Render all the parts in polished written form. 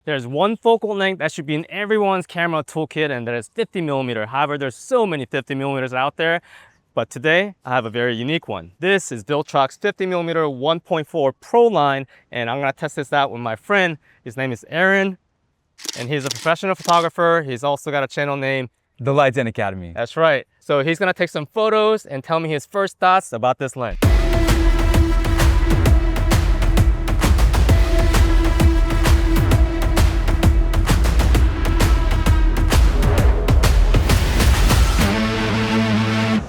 There's one focal length that should be in everyone's camera toolkit, and that is 50mm. However, there's so many 50mm out there. But today, I have a very unique one. This is Viltrox 50mm 1.4 Pro line, and I'm gonna test this out with my friend. His name is Aaron, and he's a professional photographer. He's also got a channel name, The Lights and Academy. That's right. So he's gonna take some photos and tell me his first thoughts about this lens.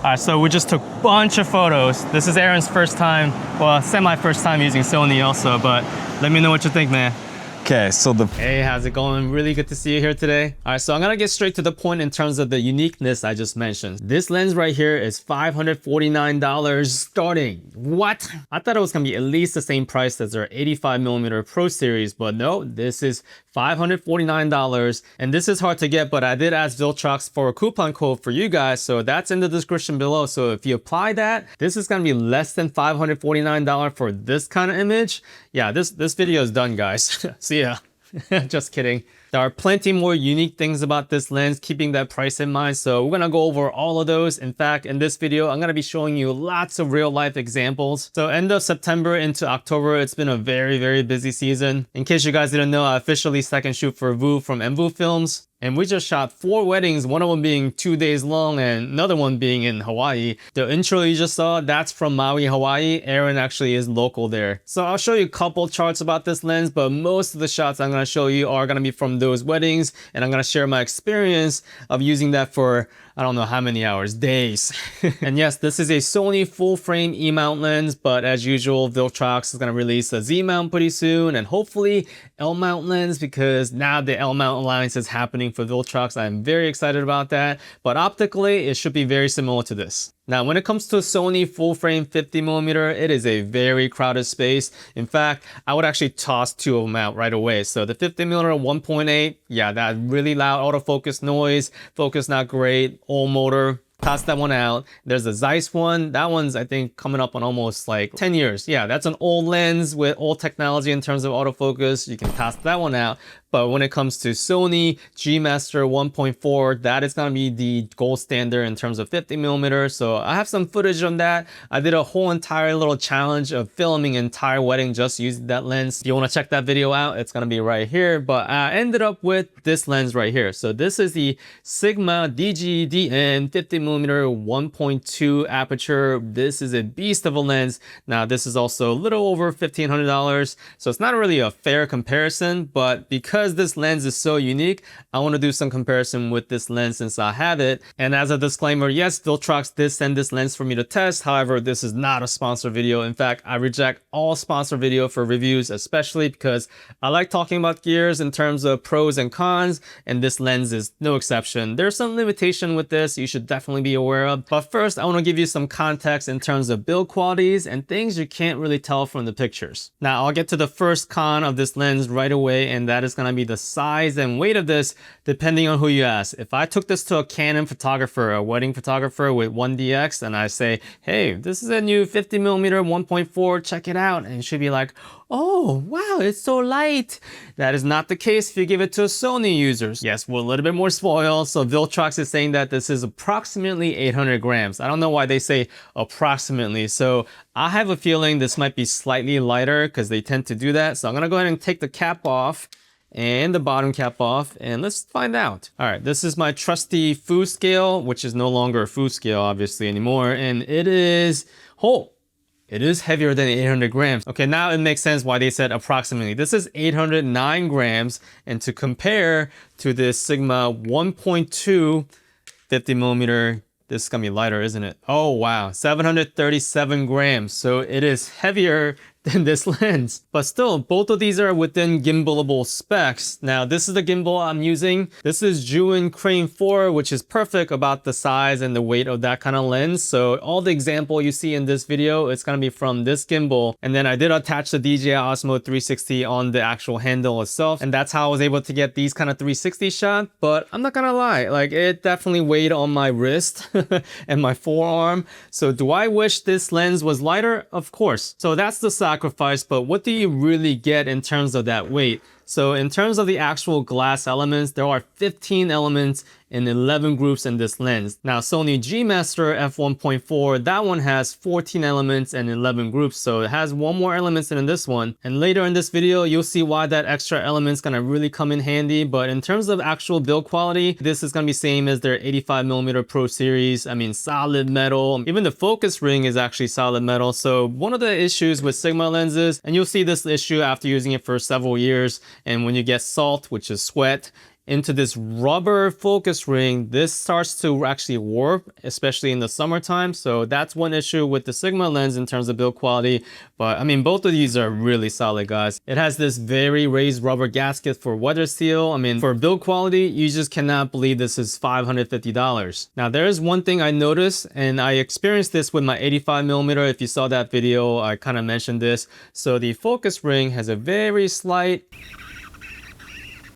All right, so we just took a bunch of photos. This is Aaron's first time, well, semi-first time using Sony also, but let me know what you think, man. Okay, so Hey, how's it going? Really good to see you here today. All right, so I'm gonna get straight to the point in terms of the uniqueness I just mentioned. This lens right here is $549 starting. What? I thought it was gonna be at least the same price as their 85mm Pro series, but no, this is $549. And this is hard to get, but I did ask Viltrox for a coupon code for you guys, so that's in the description below. So if you apply that, this is gonna be less than $549 for this kind of image. Yeah, this video is done, guys. See ya. Just kidding. There are plenty more unique things about this lens, keeping that price in mind. So we're gonna go over all of those. In fact, in this video, I'm gonna be showing you lots of real life examples. So end of September into October, it's been a very, very busy season. In case you guys didn't know, I officially second shoot for Vu from MVU Films. And we just shot 4 weddings, one of them being 2 days long and another one being in Hawaii. The intro you just saw, that's from Maui, Hawaii. Aaron actually is local there. So I'll show you a couple charts about this lens, but most of the shots I'm gonna show you are gonna be from those weddings, and I'm gonna share my experience of using that for I don't know how many hours, days. And yes, this is a Sony full frame E Mount lens, but as usual, Viltrox is gonna release a Z Mount pretty soon, and hopefully L Mount lens, because now the L Mount alliance is happening for Viltrox. I'm very excited about that, but optically, it should be very similar to this. Now, when it comes to Sony full frame 50mm, it is a very crowded space. In fact, I would actually toss 2 of them out right away. So the 50mm 1.8, yeah, that really loud autofocus noise, focus not great, old motor. Toss that one out. There's a Zeiss one. That one's, I think, coming up on almost like 10 years. Yeah, that's an old lens with old technology in terms of autofocus. You can toss that one out. But when it comes to Sony G Master 1.4, that is going to be the gold standard in terms of 50mm. So I have some footage on that. I did a whole entire little challenge of filming an entire wedding just using that lens. If you want to check that video out, it's going to be right here. But I ended up with this lens right here. So this is the Sigma DGDN 50mm 1.2 aperture. This is a beast of a lens. Now this is also a little over $1,500. So it's not really a fair comparison, but because this lens is so unique, I want to do some comparison with this lens since I have it. And as a disclaimer, yes, Viltrox did send this lens for me to test. However, this is not a sponsor video. In fact, I reject all sponsor video for reviews, especially because I like talking about gears in terms of pros and cons, and this lens is no exception. There's some limitation with this you should definitely be aware of. But first, I want to give you some context in terms of build qualities and things you can't really tell from the pictures. Now, I'll get to the first con of this lens right away, and that is going to be the size and weight of this, depending on who you ask. If I took this to a Canon photographer, a wedding photographer with 1DX, and I say, hey, this is a new 50mm 1.4, check it out, and she'd be like, oh, wow, it's so light. That is not the case if you give it to Sony users. Yes, we're a little bit more spoiled. So Viltrox is saying that this is approximately 800 grams. I don't know why they say approximately. So I have a feeling this might be slightly lighter because they tend to do that. So I'm gonna go ahead and take the cap off and the bottom cap off, and let's find out. All right, this is my trusty food scale, which is no longer a food scale obviously anymore. And it is, it is heavier than 800 grams. Okay, now it makes sense why they said approximately. This is 809 grams. And to compare to this Sigma 1.2 50mm, this is gonna be lighter, isn't it? Oh, wow, 737 grams. So it is heavier than this lens. But still, both of these are within gimbalable specs. Now, this is the gimbal I'm using. This is Juin Crane 4, which is perfect about the size and the weight of that kind of lens. So all the example you see in this video, it's gonna be from this gimbal. And then I did attach the DJI Osmo 360 on the actual handle itself. And that's how I was able to get these kind of 360 shot. But I'm not gonna lie, like it definitely weighed on my wrist and my forearm. So do I wish this lens was lighter? Of course. So that's the size sacrifice, but what do you really get in terms of that weight? So in terms of the actual glass elements, there are 15 elements in 11 groups in this lens. Now Sony G Master f1.4, that one has 14 elements and 11 groups, so it has one more elements than in this one. And later in this video, you'll see why that extra element's gonna really come in handy. But in terms of actual build quality, this is gonna be same as their 85mm Pro Series. I mean, solid metal. Even the focus ring is actually solid metal. So one of the issues with Sigma lenses, and you'll see this issue after using it for several years, and when you get salt, which is sweat, into this rubber focus ring, this starts to actually warp, especially in the summertime. So that's one issue with the Sigma lens in terms of build quality. But I mean, both of these are really solid, guys. It has this very raised rubber gasket for weather seal. I mean, for build quality, you just cannot believe this is $550. Now, there is one thing I noticed, and I experienced this with my 85mm. If you saw that video, I kind of mentioned this. So the focus ring has a very slight,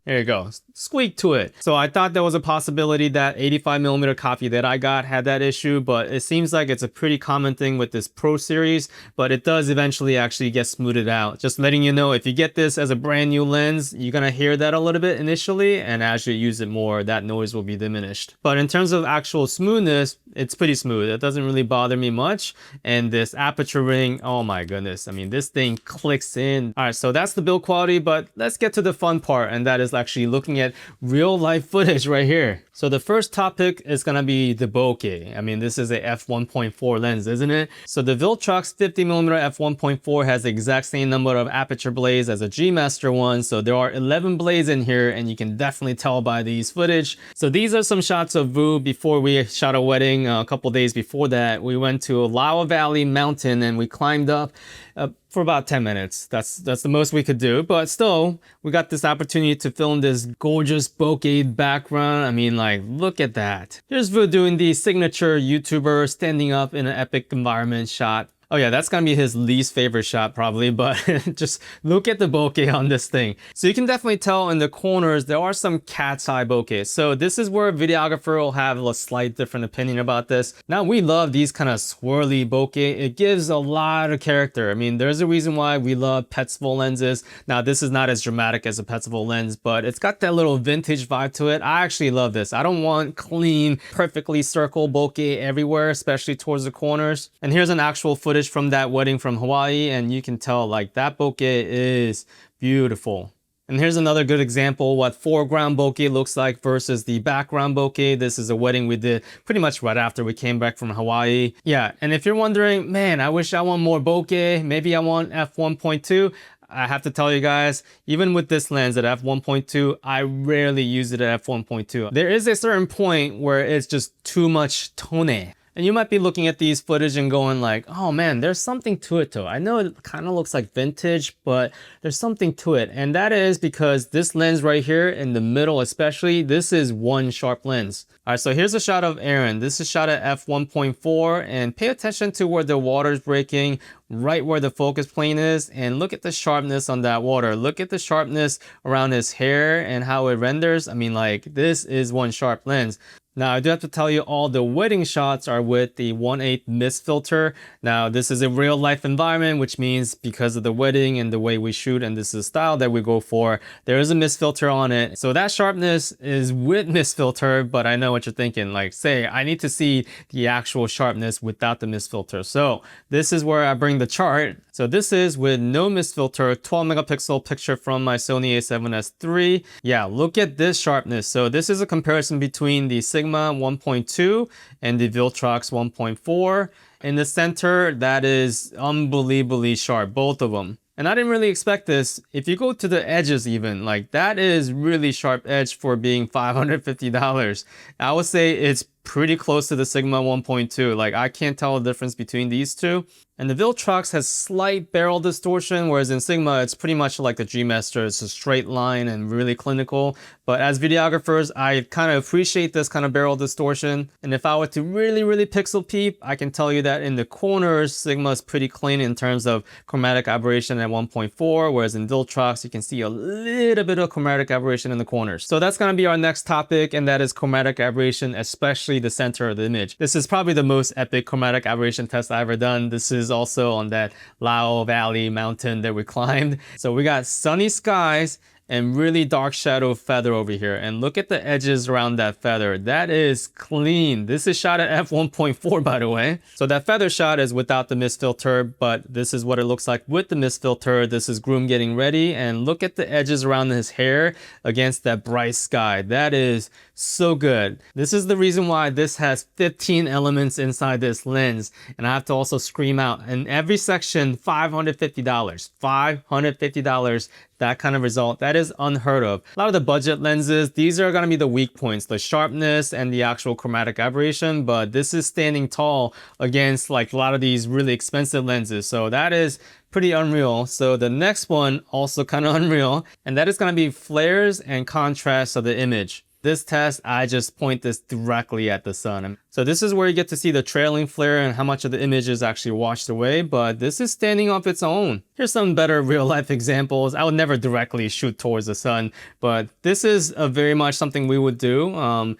there you go, squeak to it. So I thought there was a possibility that 85mm copy that I got had that issue, but it seems like it's a pretty common thing with this Pro Series, but it does eventually actually get smoothed out. Just letting you know, if you get this as a brand new lens, you're gonna hear that a little bit initially, and as you use it more, that noise will be diminished. But in terms of actual smoothness, it's pretty smooth. It doesn't really bother me much. And this aperture ring, oh my goodness. I mean, this thing clicks in. All right, so that's the build quality, but let's get to the fun part, and that is actually looking at real life footage right here. So the first topic is gonna be the bokeh. I mean, this is a f1.4 lens, isn't it? So the Viltrox 50mm f1.4 has the exact same number of aperture blades as a G Master one. So there are 11 blades in here, and you can definitely tell by these footage. So these are some shots of Vu before we shot a wedding. A couple days before that, we went to Lava Valley Mountain and we climbed up for about 10 minutes. That's the most we could do, but still, we got this opportunity to film this gorgeous bokeh background. I mean, like, look at that. Here's Vu doing the signature YouTuber standing up in an epic environment shot. Oh yeah, that's gonna be his least favorite shot probably, but just look at the bokeh on this thing. So you can definitely tell in the corners, there are some cat's eye bokeh. So this is where a videographer will have a slight different opinion about this. Now we love these kind of swirly bokeh. It gives a lot of character. I mean, there's a reason why we love Petzval lenses. Now this is not as dramatic as a Petzval lens, but it's got that little vintage vibe to it. I actually love this. I don't want clean, perfectly circle bokeh everywhere, especially towards the corners. And here's an actual footage from that wedding from Hawaii, and you can tell like that bokeh is beautiful. And here's another good example what foreground bokeh looks like versus the background bokeh. This is a wedding we did pretty much right after we came back from Hawaii. Yeah, and if you're wondering, man, I wish I want more bokeh, maybe I want f1.2. I have to tell you guys, even with this lens at f1.2, I rarely use it at f1.2. There is a certain point where it's just too much tone. And you might be looking at these footage and going like, oh man, there's something to it though. I know it kind of looks like vintage, but there's something to it. And that is because this lens right here in the middle especially, this is one sharp lens. All right, so here's a shot of Aaron. This is shot at f1.4, and pay attention to where the water is breaking, right where the focus plane is, and look at the sharpness on that water. Look at the sharpness around his hair and how it renders. I mean, like, this is one sharp lens. Now, I do have to tell you, all the wedding shots are with the 1/8 mist filter. Now, this is a real life environment, which means because of the wedding and the way we shoot, and this is the style that we go for, there is a mist filter on it. So that sharpness is with mist filter, but I know what you're thinking. Like, say, I need to see the actual sharpness without the mist filter. So this is where I bring the chart. So this is with no mist filter, 12 megapixel picture from my Sony a7S III. Yeah, look at this sharpness. So this is a comparison between the Sigma 1.2 and the Viltrox 1.4. In the center, that is unbelievably sharp, both of them. And I didn't really expect this. If you go to the edges even, like that is really sharp edge for being $550. I would say it's pretty close to the Sigma 1.2. Like, I can't tell the difference between these two. And the Viltrox has slight barrel distortion, whereas in Sigma, it's pretty much like the G Master. It's a straight line and really clinical. But as videographers, I kind of appreciate this kind of barrel distortion. And if I were to really pixel peep, I can tell you that in the corners, Sigma is pretty clean in terms of chromatic aberration at 1.4, whereas in Viltrox, you can see a little bit of chromatic aberration in the corners. So that's going to be our next topic, and that is chromatic aberration, especially the center of the image. This is probably the most epic chromatic aberration test I've ever done. This is also on that Lava Valley mountain that we climbed. So we got sunny skies and really dark shadow feather over here. And look at the edges around that feather. That is clean. This is shot at f1.4, by the way. So that feather shot is without the mist filter, but this is what it looks like with the mist filter. This is Groom getting ready, and look at the edges around his hair against that bright sky. That is so good. This is the reason why this has 15 elements inside this lens. And I have to also scream out, in every section, $550. $550. That kind of result, that is unheard of. A lot of the budget lenses, these are going to be the weak points, the sharpness and the actual chromatic aberration, but this is standing tall against like a lot of these really expensive lenses. So that is pretty unreal. So the next one, also kind of unreal, and that is going to be flares and contrast of the image. This test, I just point this directly at the sun. So this is where you get to see the trailing flare and how much of the image is actually washed away, but this is standing off its own. Here's some better real life examples. I would never directly shoot towards the sun, but this is very much something we would do.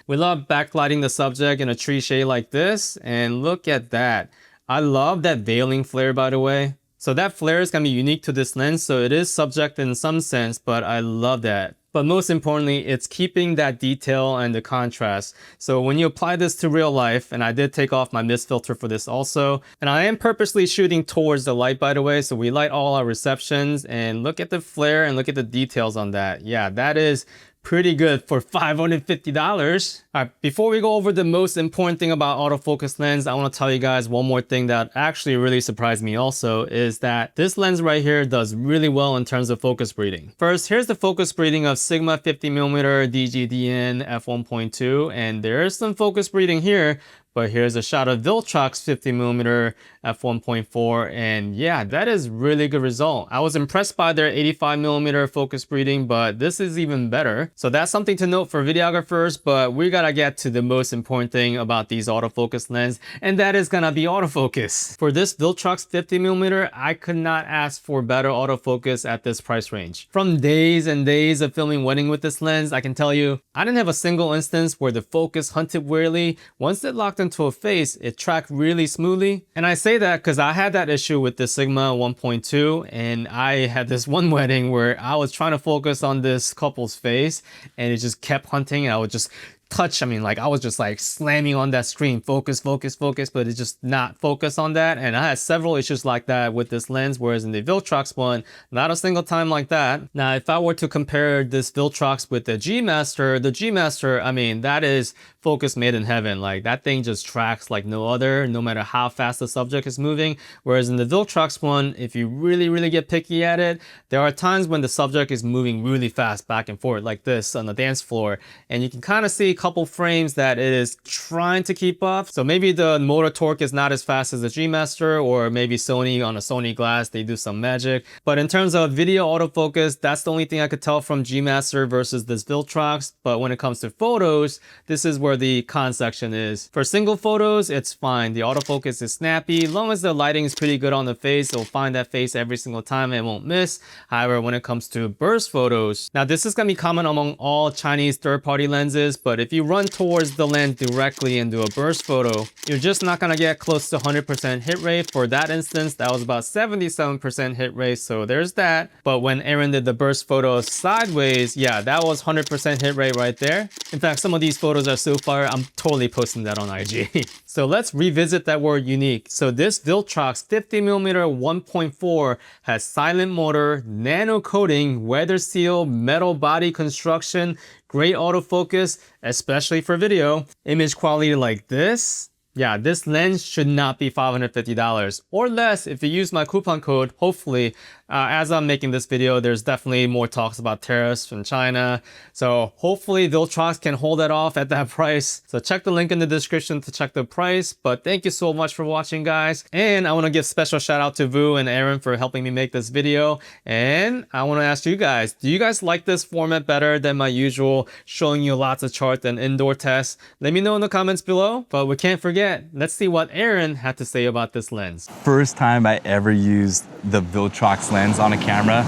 We love backlighting the subject in a tree shade like this, and look at that. I love that veiling flare, by the way. So that flare is gonna be unique to this lens, so it is subject in some sense, but I love that. But most importantly, it's keeping that detail and the contrast. So when you apply this to real life, and I did take off my mist filter for this also, and I am purposely shooting towards the light, by the way, so we light all our receptions, and look at the flare and look at the details on that. Yeah, that is pretty good for $550. All right, before we go over the most important thing about autofocus lens, I want to tell you guys one more thing that actually really surprised me also, is that this lens right here does really well in terms of focus breeding. First, here's the focus breeding of Sigma 50mm DGDN f1.2, and there is some focus breeding here. But here's a shot of Viltrox 50mm f1.4, and yeah, that is really good result. I was impressed by their 85mm focus breeding, but this is even better. So that's something to note for videographers, but we gotta get to the most important thing about these autofocus lens, and that is gonna be autofocus. For this Viltrox 50mm, I could not ask for better autofocus at this price range. From days and days of filming wedding with this lens, I can tell you, I didn't have a single instance where the focus hunted weirdly. Once it locked into a face, it tracked really smoothly. And I say that because I had that issue with the Sigma 1.2, and I had this one wedding where I was trying to focus on this couple's face and it just kept hunting, and I would just touch, I was just like slamming on that screen, focus, focus, focus, but it's just not focused on that. And I had several issues like that with this lens, whereas in the Viltrox one, not a single time like that. Now, if I were to compare this Viltrox with the G Master, that is focus made in heaven. Like, that thing just tracks like no other, no matter how fast the subject is moving. Whereas in the Viltrox one, if you really, really get picky at it, there are times when the subject is moving really fast back and forth like this on the dance floor, and you can kind of see a couple frames that it is trying to keep up. So maybe the motor torque is not as fast as the G Master, or maybe Sony on a Sony glass, they do some magic. But in terms of video autofocus, that's the only thing I could tell from G Master versus this Viltrox. But when it comes to photos, this is where the con section is. For single photos, it's fine. The autofocus is snappy. As long as the lighting is pretty good on the face, it'll find that face every single time and it won't miss. However, when it comes to burst photos, now this is going to be common among all Chinese third-party lenses, but if you run towards the lens directly and do a burst photo, you're just not going to get close to 100% hit rate. For that instance, that was about 77% hit rate, so there's that. But when Aaron did the burst photo sideways, yeah, that was 100% hit rate right there. In fact, some of these photos are so far, I'm totally posting that on IG. So let's revisit that word unique. So this Viltrox 50mm 1.4 has silent motor, nano coating, weather seal, metal body construction, great autofocus, especially for video. Image quality like this. Yeah, this lens should not be $550 or less if you use my coupon code, hopefully. As I'm making this video, there's definitely more talks about tariffs from China. So hopefully Viltrox can hold that off at that price. So check the link in the description to check the price. But thank you so much for watching, guys. And I want to give special shout out to Vu and Aaron for helping me make this video. And I want to ask you guys, do you guys like this format better than my usual showing you lots of charts and indoor tests? Let me know in the comments below. But we can't forget, let's see what Aaron had to say about this lens. First time I ever used the Viltrox lens on a camera,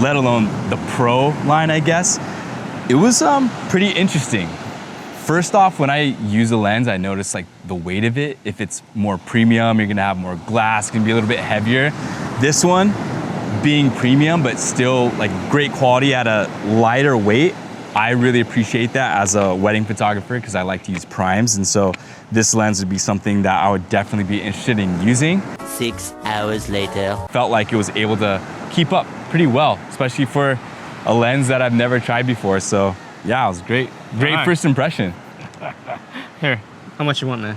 let alone the Pro line, I guess. It was pretty interesting. First off, when I use a lens, I notice like the weight of it. If it's more premium, you're gonna have more glass, it's gonna be a little bit heavier. This one, being premium, but still like great quality at a lighter weight. I really appreciate that as a wedding photographer because I like to use primes. And so this lens would be something that I would definitely be interested in using. 6 hours later. Felt like it was able to keep up pretty well, especially for a lens that I've never tried before. So yeah, it was great. Great All right. first impression. Here, how much you want, man?